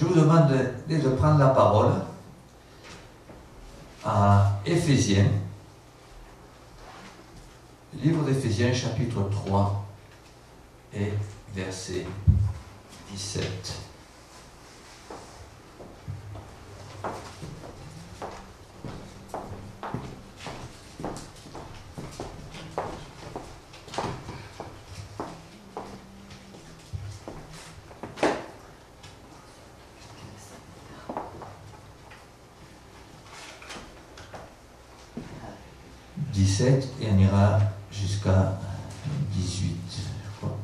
je vous demande de prendre la parole à Éphésiens, livre d'Éphésiens, chapitre 3 et verset 17. Et on ira jusqu'à 18, je crois.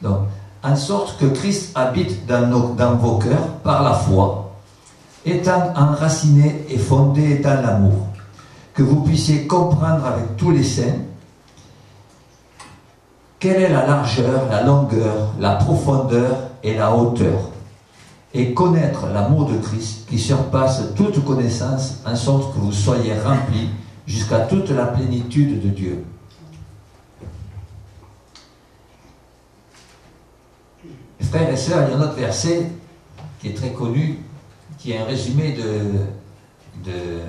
Donc, en sorte que Christ habite dans vos cœurs par la foi, étant enraciné et fondé dans l'amour, que vous puissiez comprendre avec tous les saints quelle est la largeur, la longueur, la profondeur et la hauteur, et connaître l'amour de Christ qui surpasse toute connaissance, en sorte que vous soyez remplis jusqu'à toute la plénitude de Dieu. Frères et sœurs, il y a un autre verset qui est très connu, qui est un résumé de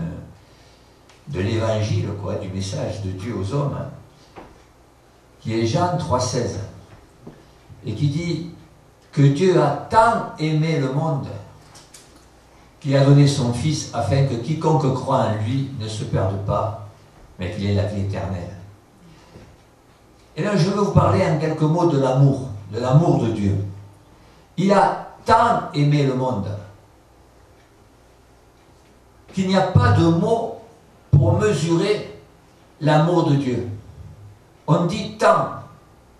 l'évangile, du message de Dieu aux hommes, qui est Jean 3,16, et qui dit que Dieu a tant aimé le monde qu'il a donné son Fils afin que quiconque croit en lui ne se perde pas, mais qu'il ait la vie éternelle. Et là, je veux vous parler en quelques mots de l'amour de Dieu. Il a tant aimé le monde qu'il n'y a pas de mots pour mesurer l'amour de Dieu. On dit tant,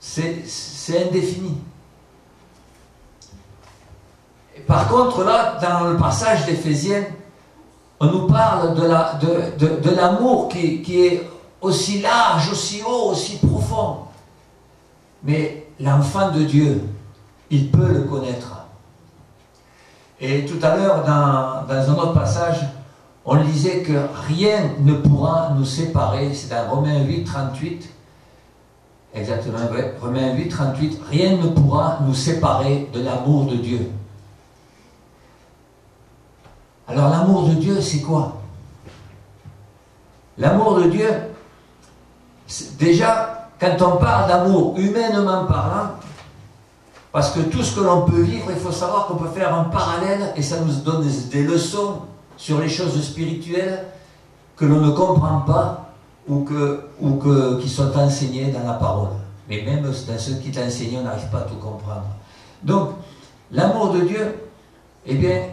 c'est indéfini. Par contre, là, dans le passage d'Éphésiens, on nous parle de l'amour qui est aussi large, aussi haut, aussi profond. Mais l'enfant de Dieu, il peut le connaître. Et tout à l'heure, dans un autre passage, on lisait que rien ne pourra nous séparer. C'est dans Romains 8, 38. Exactement, ouais. Romains 8, 38. Rien ne pourra nous séparer de l'amour de Dieu. Alors l'amour de Dieu, c'est quoi? L'amour de Dieu, déjà, quand on parle d'amour, humainement parlant, parce que tout ce que l'on peut vivre, il faut savoir qu'on peut faire un parallèle, et ça nous donne des leçons sur les choses spirituelles que l'on ne comprend pas, ou qui sont enseignées dans la parole. Mais même dans ce qui est enseigné, on n'arrive pas à tout comprendre. Donc, l'amour de Dieu, eh bien,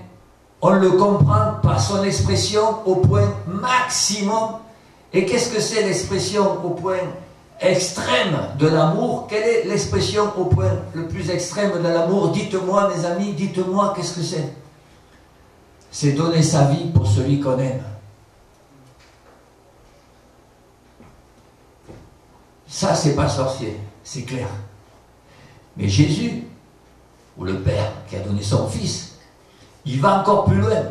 on le comprend par son expression au point maximum. Et qu'est-ce que c'est l'expression au point extrême de l'amour? Quelle est l'expression au point le plus extrême de l'amour? Dites-moi, mes amis, dites-moi, qu'est-ce que c'est? C'est donner sa vie pour celui qu'on aime. Ça, c'est pas sorcier, c'est clair. Mais Jésus, ou le Père qui a donné son Fils, il va encore plus loin.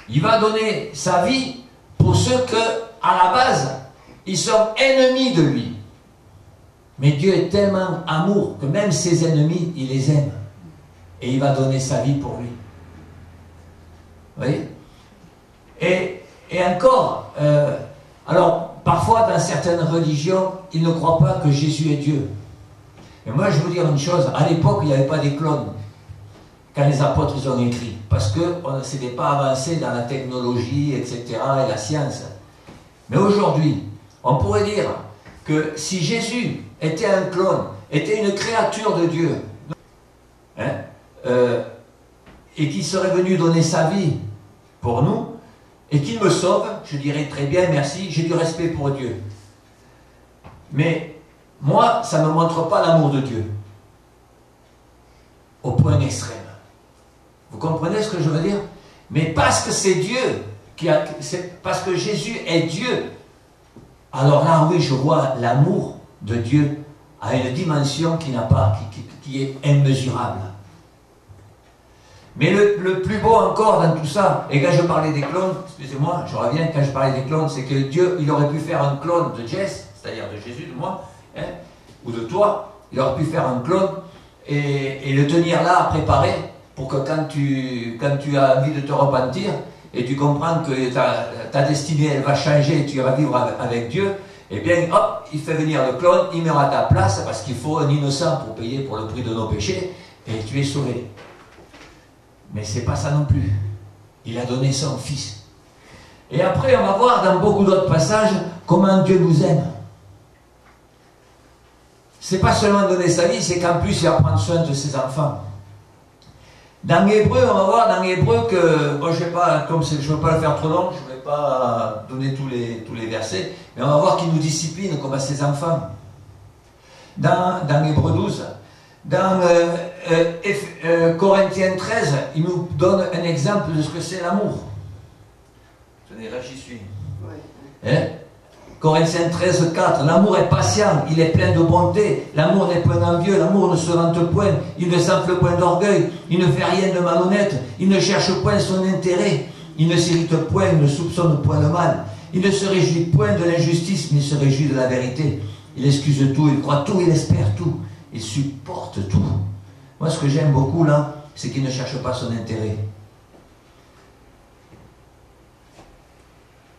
Il va donner sa vie pour ceux que, à la base, ils sont ennemis de lui. Mais Dieu est tellement amour que même ses ennemis, il les aime. Et il va donner sa vie pour lui. Vous voyez? Et encore, alors, parfois, dans certaines religions, ils ne croient pas que Jésus est Dieu. Mais moi, je veux vous dire une chose, à l'époque, il n'y avait pas des clones. Quand les apôtres ils ont écrit, parce qu'on ne s'était pas avancé dans la technologie, etc., et la science. Mais aujourd'hui, on pourrait dire que si Jésus était un clone, était une créature de Dieu, et qu'il serait venu donner sa vie pour nous, et qu'il me sauve, je dirais très bien, merci, j'ai du respect pour Dieu. Mais moi, ça ne me montre pas l'amour de Dieu, au point extrême. Vous comprenez ce que je veux dire? Mais parce que c'est Dieu, parce que Jésus est Dieu, alors là, oui, je vois l'amour de Dieu à une dimension qui est immesurable. Mais le plus beau encore dans tout ça, et quand je parlais des clones, excusez-moi, je reviens, quand je parlais des clones, c'est que Dieu, il aurait pu faire un clone de Jess, c'est-à-dire de Jésus, de moi, ou de toi, il aurait pu faire un clone et le tenir là à préparer, pour que quand tu as envie de te repentir, et tu comprends que ta destinée, elle va changer, et tu vas vivre avec Dieu, eh bien, hop, il fait venir le clone, il met à ta place, parce qu'il faut un innocent pour payer pour le prix de nos péchés, et tu es sauvé. Mais c'est pas ça non plus. Il a donné son Fils. Et après, on va voir dans beaucoup d'autres passages comment Dieu nous aime. C'est pas seulement donner sa vie, c'est qu'en plus, il va prendre soin de ses enfants. Dans Hébreu, on va voir dans Hébreu que, bon, je sais pas, comme je ne veux pas le faire trop long, je ne vais pas donner tous les versets, mais on va voir qu'il nous discipline comme à ses enfants. Dans Hébreu 12, dans Corinthiens 13, il nous donne un exemple de ce que c'est l'amour. Tenez, là j'y suis. Hein? Corinthiens 13, 4, l'amour est patient, il est plein de bonté, l'amour n'est point envieux, l'amour ne se vante point, il ne s'enfle point d'orgueil, il ne fait rien de malhonnête, il ne cherche point son intérêt, il ne s'irrite point, il ne soupçonne point le mal, il ne se réjouit point de l'injustice, mais il se réjouit de la vérité. Il excuse tout, il croit tout, il espère tout, il supporte tout. Moi, ce que j'aime beaucoup là, c'est qu'il ne cherche pas son intérêt.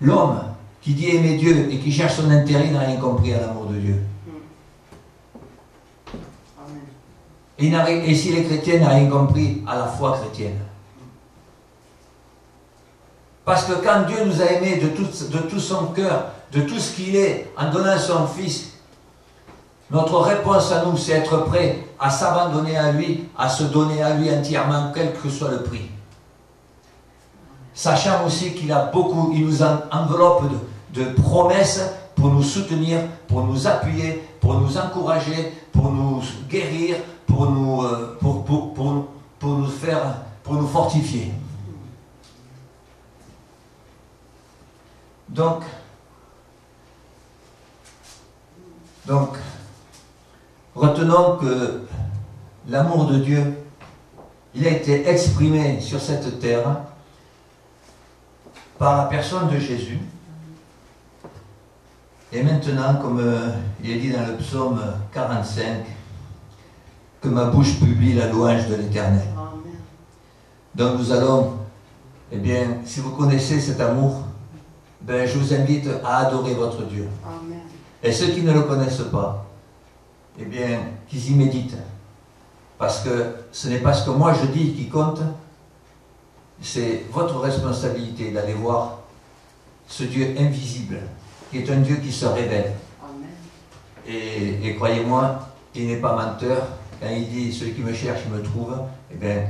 L'homme qui dit aimer Dieu et qui cherche son intérêt n'a rien compris à l'amour de Dieu. Et si les chrétiens n'ont rien compris à la foi chrétienne. Parce que quand Dieu nous a aimés de tout son cœur, de tout ce qu'il est, en donnant son Fils, notre réponse à nous, c'est être prêt à s'abandonner à lui, à se donner à lui entièrement, quel que soit le prix. Sachant aussi qu'il a beaucoup, il nous enveloppe de promesses pour nous soutenir, pour nous appuyer, pour nous encourager, pour nous guérir, pour nous fortifier. Donc, retenons que l'amour de Dieu, il a été exprimé sur cette terre par la personne de Jésus. Et maintenant, comme il est dit dans le psaume 45, que ma bouche publie la louange de l'Éternel. Donc nous allons, eh bien, si vous connaissez cet amour, ben, je vous invite à adorer votre Dieu. Amen. Et ceux qui ne le connaissent pas, eh bien, qu'ils y méditent. Parce que ce n'est pas ce que moi je dis qui compte, c'est votre responsabilité d'aller voir ce Dieu invisible, qui est un Dieu qui se révèle. Amen. Et croyez-moi, il n'est pas menteur. Quand il dit « Celui qui me cherche, il me trouve », eh bien,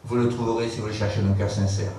vous le trouverez si vous le cherchez d'un cœur sincère.